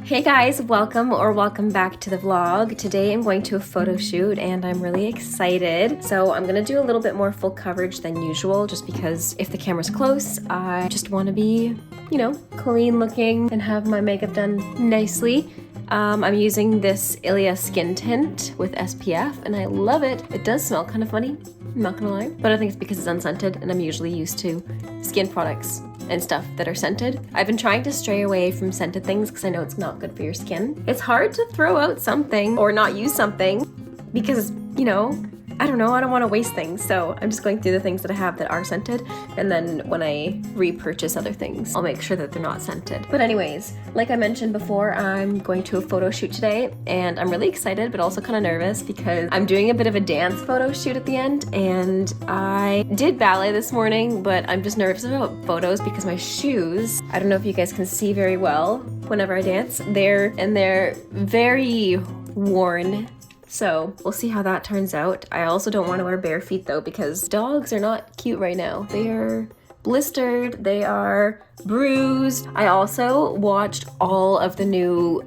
Hey guys, welcome back to the vlog. Today I'm going to a photo shoot and I'm really excited. So I'm gonna do a little bit more full coverage than usual just because if the camera's close, I just wanna be, you know, clean looking and have my makeup done nicely. I'm using this Ilia skin tint with SPF and I love it. It does smell kind of funny, I'm not gonna lie, but I think it's because it's unscented and I'm usually used to skin products and stuff that are scented. I've been trying to stray away from scented things because I know it's not good for your skin. It's hard to throw out something or not use something because, you know, I don't know, I don't want to waste things. So I'm just going through the things that I have that are scented, and then when I repurchase other things, I'll make sure that they're not scented. But anyways, like I mentioned before, I'm going to a photo shoot today and I'm really excited but also kind of nervous because I'm doing a bit of a dance photo shoot at the end, and I did ballet this morning, but I'm just nervous about photos because my shoes, I don't know if you guys can see very well whenever I dance, they're very worn. So we'll see how that turns out. I also don't want to wear bare feet though because dogs are not cute right now. They are blistered, they are bruised. I also watched all of the new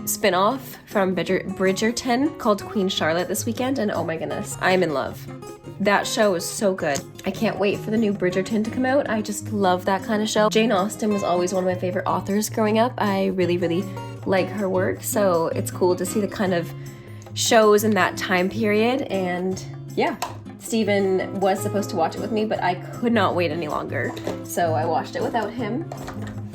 spin-off from Bridgerton called Queen Charlotte this weekend, and oh my goodness, I'm in love. That show is so good. I can't wait for the new Bridgerton to come out. I just love that kind of show. Jane Austen was always one of my favorite authors growing up. I really like her work, so it's cool to see the kind of shows in that time period. And yeah, Steven was supposed to watch it with me, but I could not wait any longer, so I watched it without him.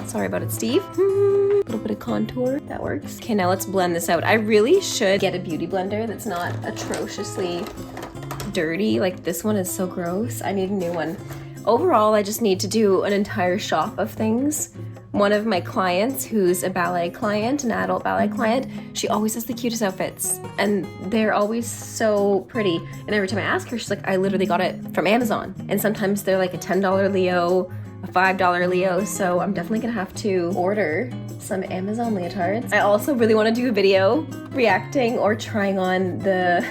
Sorry about it, Steve. A little bit of contour, that works. Okay, now let's blend this out. I really should get a beauty blender that's not atrociously dirty. Like this one is so gross. I need a new one. Overall, I just need to do an entire shop of things. One of my clients, who's a ballet client, an adult ballet client, she always has the cutest outfits and they're always so pretty. And every time I ask her, she's like, I literally got it from Amazon. And sometimes they're like a $10 Leo, a $5 Leo. So I'm definitely gonna have to order some Amazon leotards. I also really wanna do a video reacting or trying on the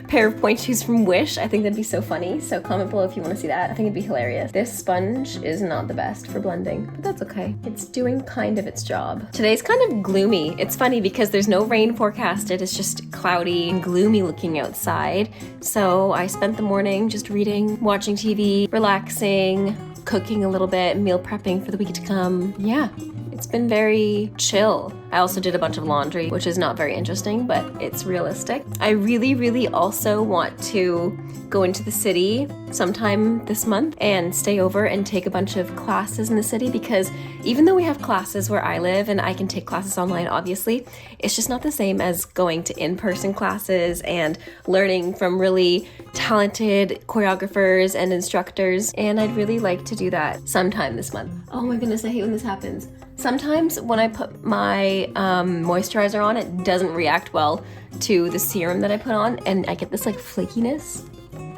pair of pointe shoes from Wish. I think that'd be so funny. So comment below if you want to see that. I think it'd be hilarious. This sponge is not the best for blending, but that's okay. It's doing kind of its job. Today's kind of gloomy. It's funny because there's no rain forecasted. It's just cloudy and gloomy looking outside. So I spent the morning just reading, watching TV, relaxing, cooking a little bit, meal prepping for the week to come. Yeah. It's been very chill. I also did a bunch of laundry, which is not very interesting, but it's realistic. I really also want to go into the city sometime this month and stay over and take a bunch of classes in the city, because even though we have classes where I live and I can take classes online, obviously, it's just not the same as going to in-person classes and learning from really talented choreographers and instructors. And I'd really like to do that sometime this month. Oh my goodness, I hate when this happens. Sometimes when I put my moisturizer on, it doesn't react well to the serum that I put on, and I get this like flakiness.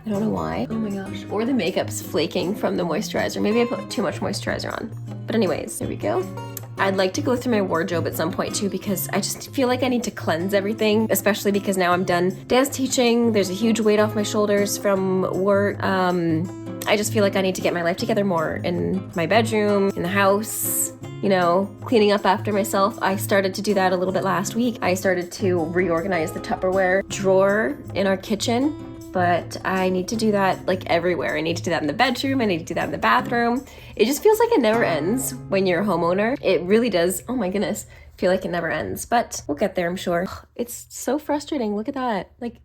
I don't know why. Oh my gosh. Or the makeup's flaking from the moisturizer. Maybe I put too much moisturizer on. But anyways, there we go. I'd like to go through my wardrobe at some point too, because I just feel like I need to cleanse everything, especially because now I'm done dance teaching. There's a huge weight off my shoulders from work. I just feel like I need to get my life together more in my bedroom, in the house, you know, cleaning up after myself. I started to do that a little bit last week. I started to reorganize the Tupperware drawer in our kitchen. But I need to do that like everywhere. I need to do that in the bedroom. I need to do that in the bathroom. It just feels like it never ends when you're a homeowner. It really does. Oh my goodness. Feel like it never ends, but we'll get there, I'm sure. It's so frustrating. Look at that. Like,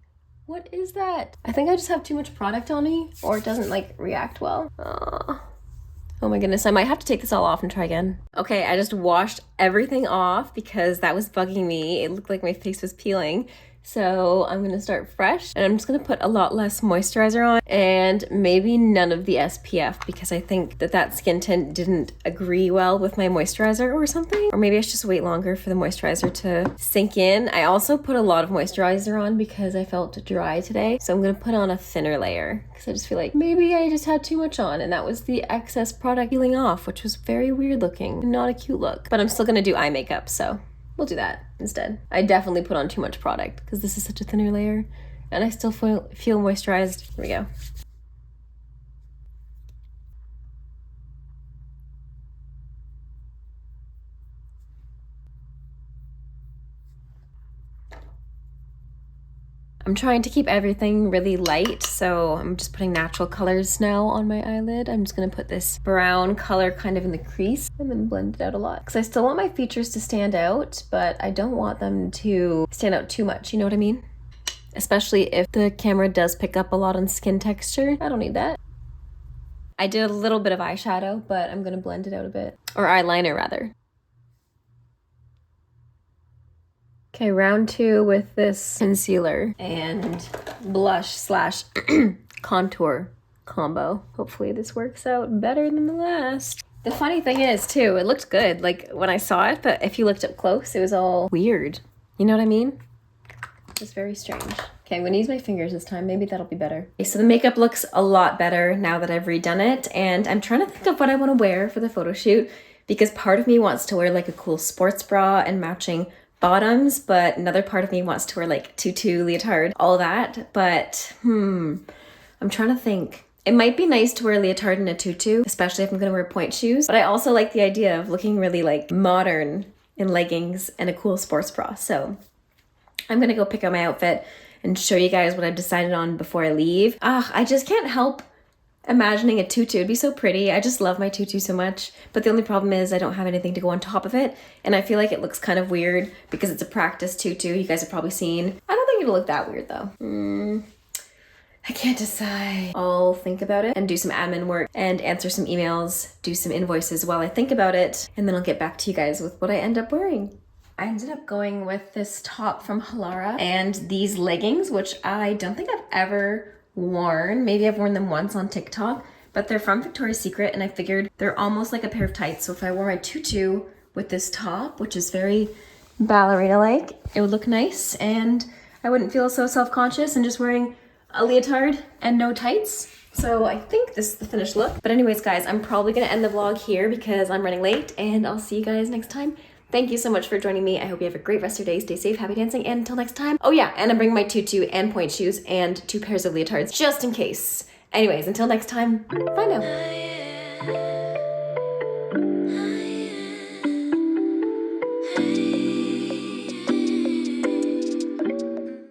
what is that? I think I just have too much product on me, or it doesn't like react well. Oh my goodness, I might have to take this all off and try again. Okay, I just washed everything off because that was bugging me. It looked like my face was peeling. So I'm gonna start fresh, and I'm just gonna put a lot less moisturizer on and maybe none of the SPF, because I think that skin tint didn't agree well with my moisturizer or something. Or maybe I should just wait longer for the moisturizer to sink in. I also put a lot of moisturizer on because I felt dry today. So I'm gonna put on a thinner layer because I just feel like maybe I just had too much on, and that was the excess product peeling off, which was very weird looking, not a cute look. But I'm still gonna do eye makeup, so we'll do that instead. I definitely put on too much product because this is such a thinner layer, and I still feel moisturized. Here we go. I'm trying to keep everything really light, so I'm just putting natural colors now on my eyelid. I'm just gonna put this brown color kind of in the crease and then blend it out a lot. Because I still want my features to stand out, but I don't want them to stand out too much, you know what I mean? Especially if the camera does pick up a lot on skin texture. I don't need that. I did a little bit of eyeshadow, but I'm gonna blend it out a bit. Or eyeliner rather. Okay, round 2 with this concealer and blush slash contour combo. Hopefully this works out better than the last. The funny thing is too, it looked good like when I saw it, but if you looked up close, it was all weird. You know what I mean? It's very strange. Okay, I'm gonna use my fingers this time. Maybe that'll be better. Okay, so the makeup looks a lot better now that I've redone it, and I'm trying to think of what I want to wear for the photo shoot, because part of me wants to wear like a cool sports bra and matching bottoms, but another part of me wants to wear like tutu, leotard, all that. But I'm trying to think. It might be nice to wear a leotard and a tutu, especially if I'm gonna wear pointe shoes, but I also like the idea of looking really like modern in leggings and a cool sports bra. So I'm gonna go pick out my outfit and show you guys what I've decided on before I leave. I just can't help imagining a tutu. It'd be so pretty. I just love my tutu so much, but the only problem is I don't have anything to go on top of it, and I feel like it looks kind of weird because it's a practice tutu. You guys have probably seen. I don't think it'll look that weird though. I can't decide. I'll think about it and do some admin work and answer some emails, do some invoices while I think about it, and then I'll get back to you guys with what I end up wearing. I ended up going with this top from Halara and these leggings, which I don't think I've ever worn. Maybe I've worn them once on TikTok, but they're from Victoria's Secret, and I figured they're almost like a pair of tights. So if I wore my tutu with this top, which is very ballerina-like, it would look nice, and I wouldn't feel so self-conscious and just wearing a leotard and no tights. So I think this is the finished look. But anyways, guys, I'm probably gonna end the vlog here because I'm running late, and I'll see you guys next time. Thank you so much for joining me. I hope you have a great rest of your day. Stay safe, happy dancing, and until next time. Oh yeah, and I'm bringing my tutu and pointe shoes and 2 pairs of leotards just in case. Anyways, until next time, bye now.